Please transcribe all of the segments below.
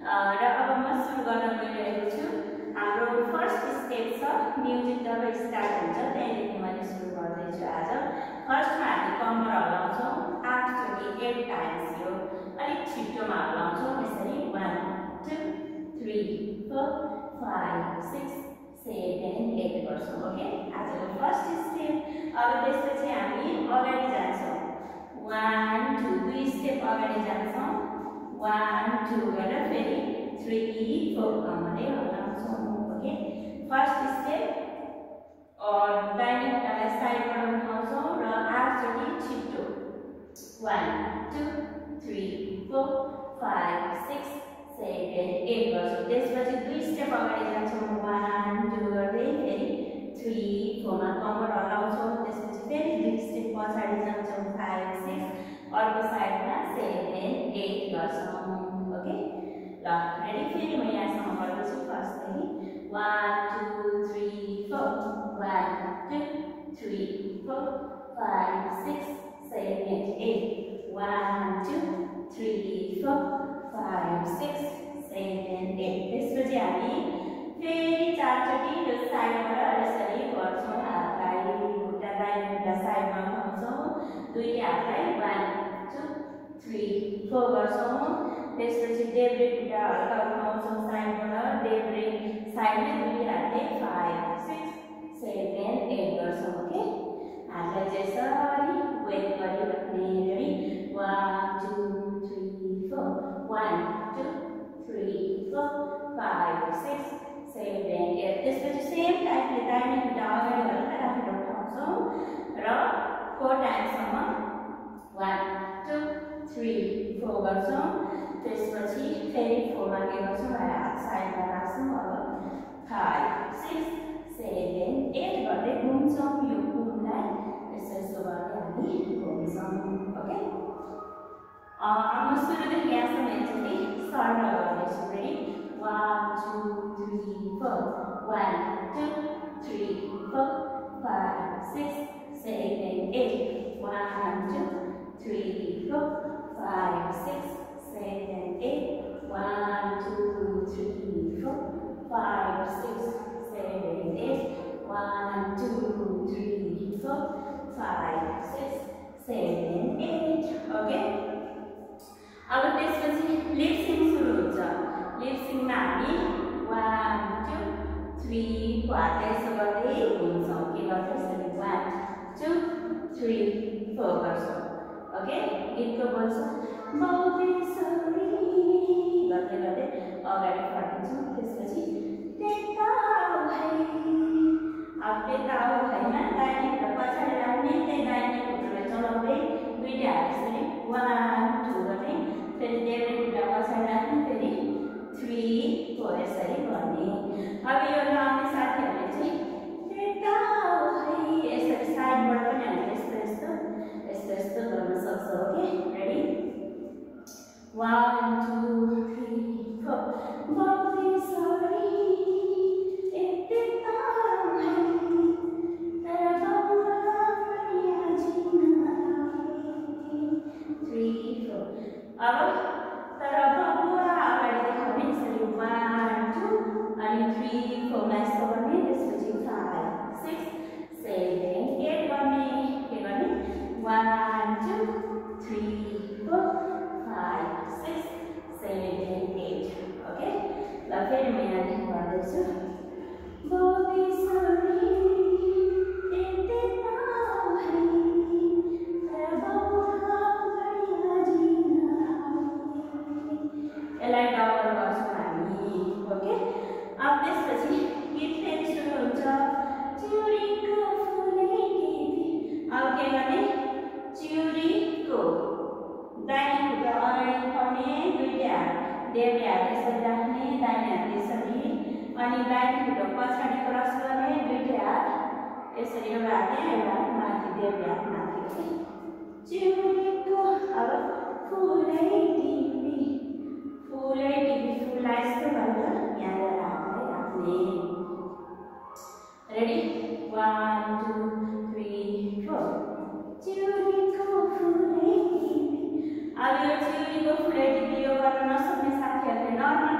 र अब म सुरु गर्न गइरहेको छु। हाम्रो फर्स्ट स्टेप छ म्युजिक जब स्टार्ट हुन्छ त्यहाँदेखि मैले सुरु गर्दैछु। आज फर्स्टमा हामी कम्मर हल्लाउँछौँ 8 चोटि 8 टाइम्स। यो अलिक छिटोमा हल्लाउँछौँ यसरी 1 2 3 4 5 6 7 8 गर्छौँ। ओके, आजको फर्स्ट स्टेप। अब त्यसपछि हामी अगाडि जान्छौँ 1 2 दुई स्टेप अगाडि जान्छौँ 1 2 गरेर फेरि 3 4 कम्मरै हल्लाउँछौँ। ओके, फर्स्ट स्टेप दाहिने खुट्टालाई साइडबाट उठाउँछौँ र 8 चोटि छिटो 1 2 3 4 5 6 7 8 गर्छौँ। त्यसपछि दुई स्टेप अगाडि जान्छौँ 1 2 गर्दै फेरि 3 4 मा कम्मर हल्लाउँछौँ। त्यसपछि फेरि दुई स्टेप पछाडि जान्छौँ 5 6 अर्को साइडमा 7 8 गर्छौँ। ओके, ल रेडी। फेरि म यहाँसम्म गर्दैछु। फर्स्टदेखि 1 2 3 4 1 2 3 4 5 6 7 8 1 2 3 4 5 6 7 8। त्यसपछि हामी फेरि 4 चोटि यो साइडबाट यसरी गर्छौँ। हातलाई खुट्टा दाहिने खुट्टा साइडमा उठाउँछौँ, दुई हातलाई 1 2 3 4 गर्छौँ। त्यसपछि देब्रे खुट्टा हल्का उठाउँछौँ साइडबाट, देब्रे साइडमै दुई हातले 5 6 7 8 गर्छौँ। ओके, हातलाई यसरी वेट गरिराख्ने। रेडी 1 2 3 4 1 2 3 4 5 6 7 8। त्यसपछि सेम टाइपले दाहिने खुट्टा अगाडि हल्का राखेर उठाउँछौँ र 4 टाइमसम्म 1 2 3 4 गर्छौँ। त्यसपछि फेरि 4 मा के गर्छौँ, हात साइडमा राख्छौँ। अब 5 6 7 8 गर्दै घुम्छौँ। यो घुमलाई यसो यसो गर्दै हामी घुम्छौँ। ओके, अब सुरुदेखि यहाँसम्म एकचोटि सर्ट गर्दैछु। रेडी 1 2 3 4 1 2 3 4 5 6 7 8 1 2 3 4 5 6 7 8 1 2 3 4 5 6 7 8 1 2 3 4 5 6 7 8। ओके, अब त्यसपछि लिप सिङ सुरु हुन्छ। लिप सिङमा हामी 1 2 3 हातले यसो गर्दै घुम्छौँ। के गर्छौँ, यसरी 1 2 3 4 गर्छौँ। ओके, गीतको बोल्छौँ मौबेसरी गर्दै गर्दै अगाडि फर्किन्छौँ। त्यसपछि टेकाउ है, अब टेकाउ हैमा दाहिने खुट्टा पछाडि राख्ने, त्यही दाहिने खुट्टालाई चलाउँदै दुईटा हात यसरी 1 2 गर्ने, फेरि देब्रे खुट्टा पछाडि राख्ने, फेरि 3 4 यसरी गर्ने। अब यो लाउने साथीहरूले चाहिँ टेकाउ है यसरी साइडबाट पनि हामीले यस्तो यस्तो यस्तो यस्तो गर्न सक्छौँ। ओके, रेडी 1 2 3 4 मौबेसरी टेकाउ है तर बाबुआ पनि आजिन आए 3 4। अब तर बाबुआ अगाडि देखाउने यसरी 1 2 अनि 3 4 मा यस्तो गर्ने। त्यसपछि 5 6 7 8 गर्ने। के गर्ने 1 2 3 4 5 6 7 8। ओके, ल फेरि म यहाँदेखि गर्दैछु मौबेसरी टेकाउ है तर बाबुआ पनि आजिन आए। यसलाई डबल गर्छौँ हामी। ओके, अब त्यसपछि गीत फेरि सुरु हुन्छ चिउरीको फुलै टिपी। अब के गर्ने, चिउरीको दाहिने खुट्टा अगाडि उठाउने, दुईटा हात देब्रे हात यसरी राख्ने, दाहिने हात यसरी, अनि दाहिने खुट्टा पछाडि क्रस गर्ने, दुईटा हात यसरी, एउटा हात यहाँ एउटा हात माथि, देब्रे हात माथि। चिउरीको अब फुलै टिपी फुललाई यस्तो गरेर यहाँ ल्याएर हातलाई राख्ने। रेडी 1 2 3 4 चिउरीको फुलै टिपी। अब यो चिउरीको फुलै टिपी यो गर्न नसक्ने साथीहरूले नर्मल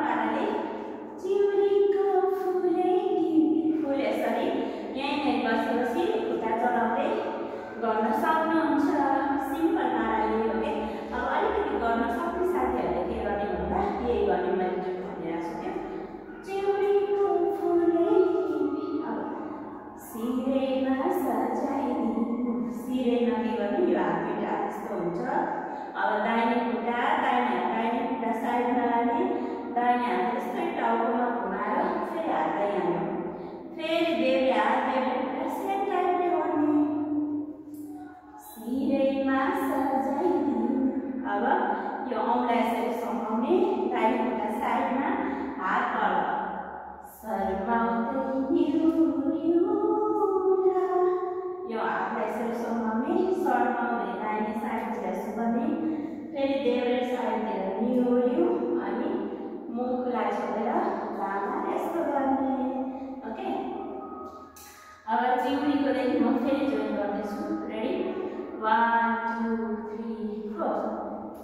1 2 3 4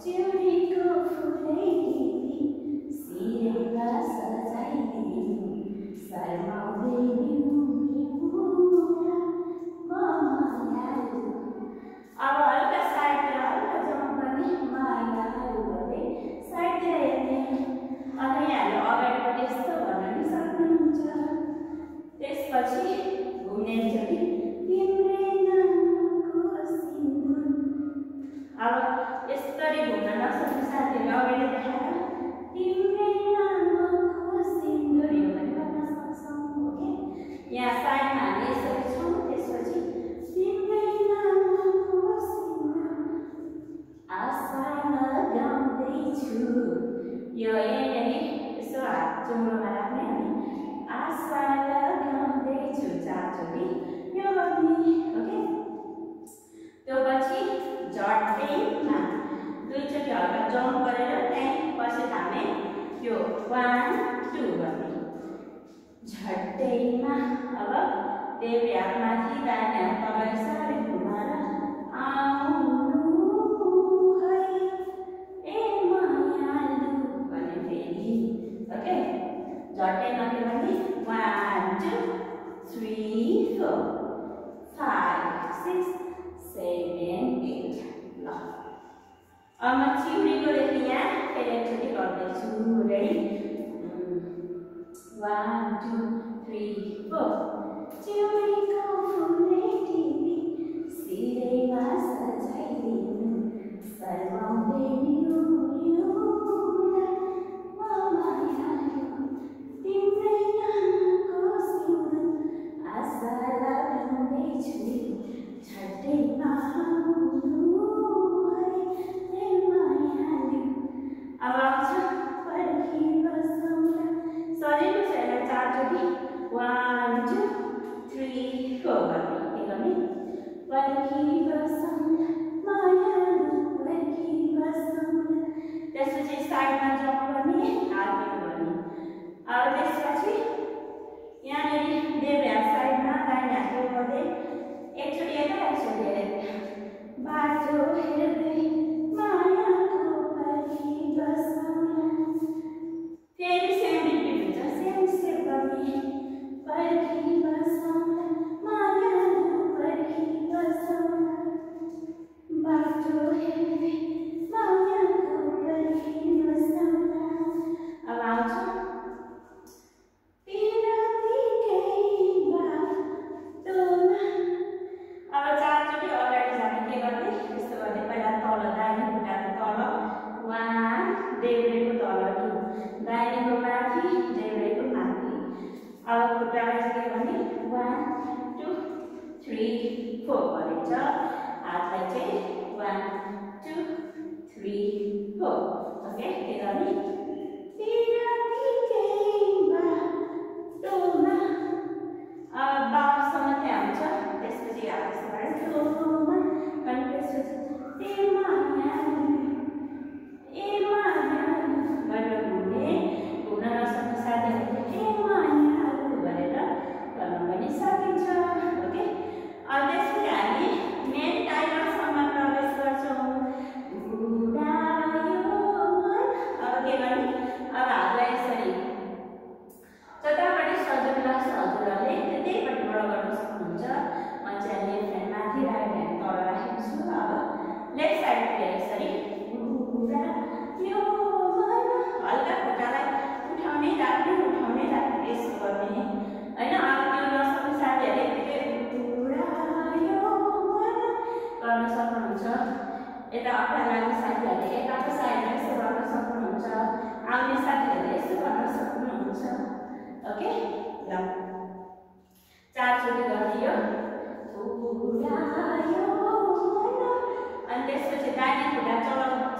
चुरीको फुलै टिपी सिरैमा सजाइदिनु शर्माउँदै मायालु। अब हल्का साइडतिर हल्का जम्प गर्ने मायालु भन्दै साइडतिर हेर्ने। अनि यहाँले अगाडिपट्टि यस्तो भन्न नि सक्नुहुन्छ। त्यसपछि घुम्ने एकचोटि तिम्रै नामको सिन्दुर। अब यसरी घुम्न नसक्ने साथीहरूले अगाडि देखाएर तिम्रै नामको सिन्दुर यो पनि गर्न सक्छौँ। ओके, यहाँ साइडमा हामी यसरी छौँ। त्यसपछि तिम्रै नामको सिन्दुर आशा लगाउँदैछु। यो यहाँनिर यसो हात चुम्रोमा राख्ने हामी आशा लगाउँदैछु 4 चोटि यो गर्ने। ओके, त्यो पछि झट्टैमा 2 चोटि हल्का जम्प गरेर त्यहाँपछि थामे यो 1 2 गर्ने। झट्टैमा अब देब्रे हात माथि दाहिने हात तल यसरी घुमाएर आउनु है ए मायालु भने फेरि। ओके, झट्टैमा के गर्ने 1 2 3 4 5 6 7 8 ल। अब म चिउरीको देखि यहाँ फेरि एकचोटि गर्दैछु। रेडी 1 2 3 4 चिउरीको फुलै टिपी सिरैमा सजाइदिनु शर्माउँदै मायालु। तिम्रै नामको सिन्दुर आशा लगाउँदैछु झट्टैमा आउनु है मायालु। अब आउँछ पर्खी बसौँला। सजिलो छ यसलाई 4 चोटि 1 2 3 4 गर्ने। के गर्ने पर्खी बसौँला मायालु पर्खी बसौँला। त्यसपछि साइडमा जम्प गर्ने हात गर्ने। अब त्यसपछि यहाँनिर देब्रे हात साइडमा दाहिने हात गर्दै एकचोटि यता एकचोटि यता बाटो हेर्दै मायाको पर्खी बसौँला। फेरि सेम रिपिट हुन्छ। सेम स्टेप गर्ने पर्खी बसौँला मायालु पर्खी बसौँला बाटो हेर्दै मायाको पर्खी बसौँला। अब आउँछ पिरातीकै बाटोमा। अब 4 चोटि अगाडि जाने के गर्ने यस्तो गर्ने। पहिला तल दाहिने खुट्टाको तल 1 देब्रेको तल 2 दाहिनेको माथि देब्रेको माथि। अब खुट्टालाई चाहिँ के गर्ने 1 2 3 4 गरिन्छ। हातलाई चाहिँ 1 2 3 4। ओके, के गर्ने पिरातीकै बाटोमा। अब बासम्म त्यहाँ हुन्छ। त्यसपछि हात यस्तो गरेर टोमा अनि त्यसपछि ए मायालु गरेर घुम्ने। घुम्न नसक्ने साथीहरूले ए मायालु गरेर गर्न पनि सकिन्छ। ओके, अब त्यसपछि हामी मेन टाइगरसम्म प्रवेश गर्छौँ। उडायो मन। अब के गर्ने अब हातलाई यसरी जतापट्टि सजिलो लाग्छ हजुरहरूले त्यतैपट्टिबाट गर्न सक्नुहुन्छ। म चाहिँ लेफ्ट ह्यान्ड माथि राइट ह्यान्ड तल राखेको छु। अब लेफ्ट साइडतिर यसरी उडायो मन। हल्का खुट्टालाई उठाउने राख्ने यसो गर्ने होइन। अब त्यो नसक्ने साथीहरूले यतिकै उडायो मन गर्न सक्नुहुन्छ। यता अप्ठ्यारो लाग्ने साथीहरूले यताको साइडमा यसो गर्न सक्नुहुन्छ। आउने साथीहरूले यसो गर्न सक्नुहुन्छ। ओके, ल 4 चोटि गर्ने यो उडायो मन। अनि त्यसपछि दाहिने खुट्टा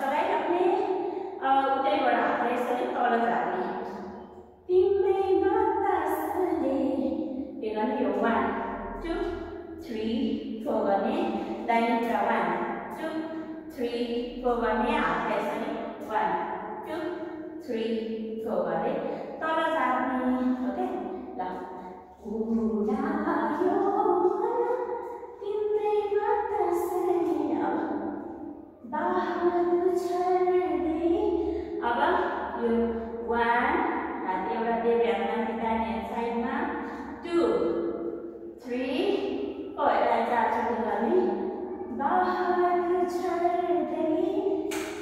चलाइराख्ने। उतैबाट हातलाई यसरी तल झार्ने। तिम्रै बतासले के गर्ने यो 1 2 3 4 गर्ने। दाहिने खुट्टा 1 2 3 4 गर्ने। हातलाई यसरी 1 2 3 4 गर्दै तल झार्ने। ओके, ल उडायो मन तिम्रै बतासले छर्दै अब यो 1 हात एउटा देब्रे हात माथि दाहिने साइडमा 2 3 4 यसलाई 4 चोटि गर्ने बाहर छर्दै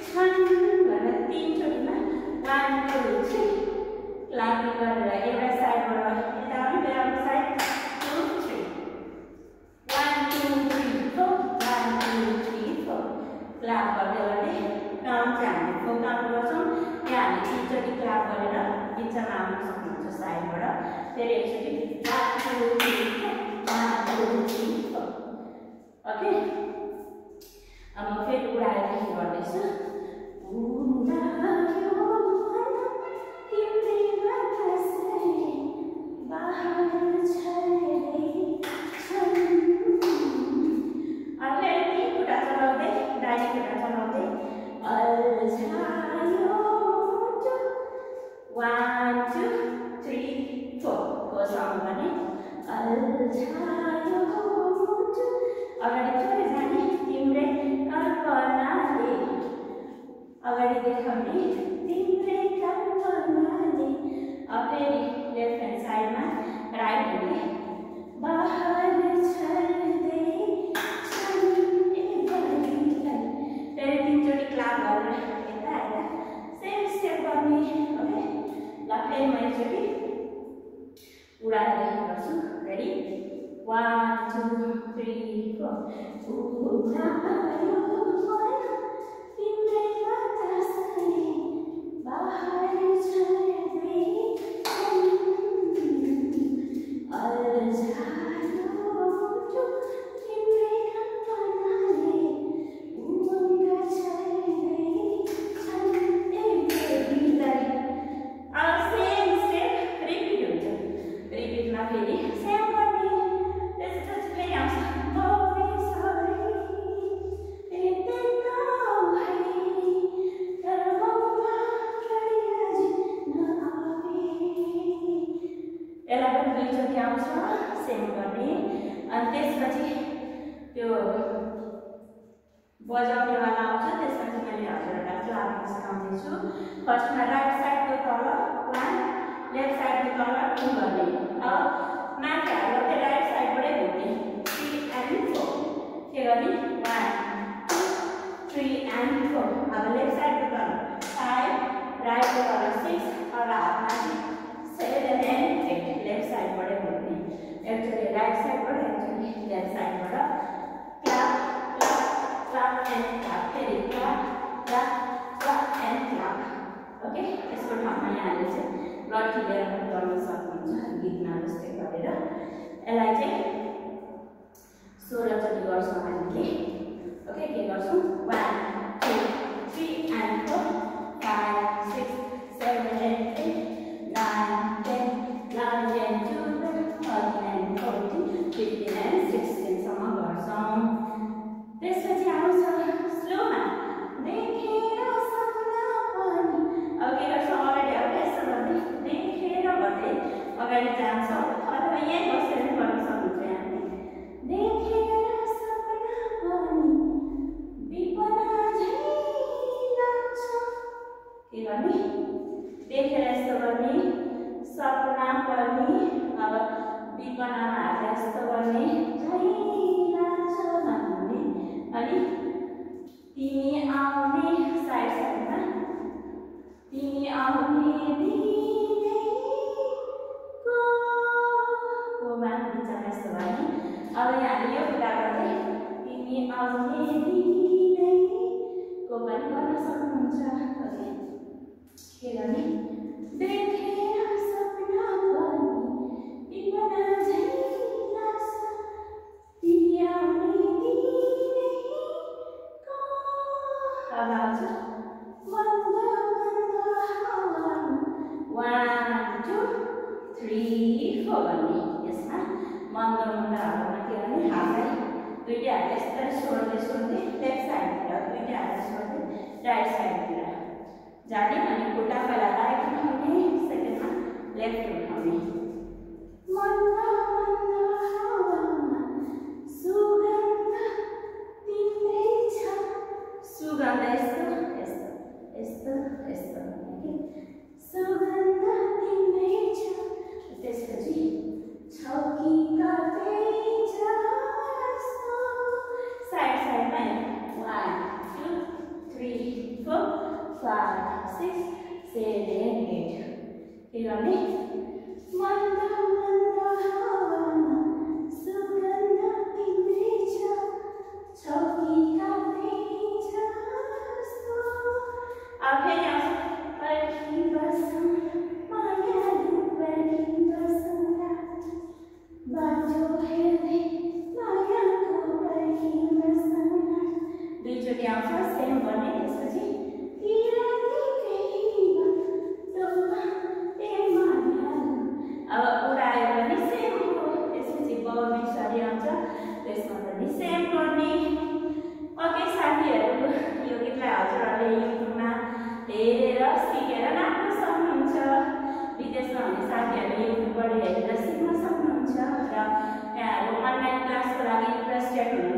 छन् भनेर 3 चोटिमा 1 2 3 क्लापिङ गरेर एउटा साइडबाट यता आउने फेरि अर्को साइड 2 3 1 2 3 4 1 2 3 4 क्लाप गर्दै गर्दै काउन्ट चाहिँ हामीले 4 काउन्ट गर्छौँ यहाँ हामीले 3 चोटि क्लाप गरेर बिचमा आउन सक्नुहुन्छ साइडबाट फेरि एकचोटि 1 2 3 4 1 2 3 4 ओके अब म फेरि उडाएर गर्दैछु अगाडि देखाउने तिम्रै कल्पनाले फेरि लेफ्ट ह्यान्ड साइडमा राइट ह्यान्डले बाहर छर्दै छन् फेरि 3 चोटि क्लाप गरेर यता यता सेम स्टेप गर्ने ओके ल फेरि म एकचोटि उडाएर गर्छु रेडी 1 2 3 4 बजाउनेवाला आउँछ त्यसपछि मैले हजुरहरूलाई क्लापिङ सिकाउँदैछु फर्स्टमा राइट साइडको तल 1 लेफ्ट साइडको तल 2 गर्ने अब माथि हात राइट साइडबाटै घुम्ने 3 and 4 के गर्ने 1 2 3 and 4 अब लेफ्ट साइडको तल 5 राइटको तल 6 अब हात माथि 7 and 8 लेफ्ट साइडबाटै घुम्ने एकचोटि राइट साइडबाट एकचोटि लेफ्ट साइडबाट clap and clap, फेरि clap and clap ओके यसको ठाउँमा यहाँले चाहिँ लट्ठी लिएर गर्न सक्नुहुन्छ गीतमा जस्तै गरेर यसलाई चाहिँ 16 चोटि गर्छौँ हामीले ओके के गर्छौँ 1 2 3 and 4 5 6 7 8 9 10 11 12 13 14 15 and 16 सम्म गर्छौँ त्यसपछि आउँछ स्लोमा देखेर सपना पनि अब के गर्छौँ अगाडि अब यसो गर्दै देखेर गर्दै अगाडि जान्छौँ अथवा यहीँ बसेर गर्न सक्नुहुन्छ यहाँले देखेर सपना पनि विपना झै लाग्छ के गर्ने देखेर यस्तो गर्ने सपना पनि अब विपनामा हालेर यस्तो गर्ने झै लाग्छ भन्ने अनि तिमी आउने साइड साइडमा तिमी आउने दिनै कोमा बिचमा यस्तो भयो अब यहाँले यो कुरा गर्दै तिमी आउने दिनै को पनि गर्न सक्नुहुन्छ ओके के गर्ने देखेर सपना पनि विपना झै लाग्छ तिमी आउने अब आउँछ मन्द मन्द हावामा 1 2 3 4 भन्ने यसमा मन्द मन्द हावामा के गर्ने हातलाई दुईटै हात यसरी सोड्दै सोड्दै लेफ्ट साइडतिर दुईटै हात सोड्दै राइट साइडतिर जाने अनि खुट्टा पहिला राइट उठाउने सेकेन्डमा लेफ्ट उठाउने मन्द मन्द हावामा सुगन्ध तिम्रै छ सुगन्ध यस्तो भने मन्द मन्द हावामा सुगन्ध तिम्रै छ छौकीका पेच जस्तो। अब फेरि आउँछ पर्खी बसौँ मायालु पर्खी बसौँला बाटो हेर्दै मायाको पर्खी बसौँला। दुईचोटि आउँछ सेम गर्ने। त्यसपछि अब उडायो भने सेम हो। त्यसपछि बिस्तारै आउँछ त्यसमा पनि सेम गर्ने। ओके साथीहरू, यो गीतलाई हजुरहरूले युट्युबमा हेरेर सिकेर नाच्न सक्नुहुन्छ। विदेशमा हुने साथीहरूले युट्युबबाट हेरेर सिक्न सक्नुहुन्छ र यहाँहरू अनलाइन क्लासको लागि इन्ट्रेस्टेड हुनुहुन्छ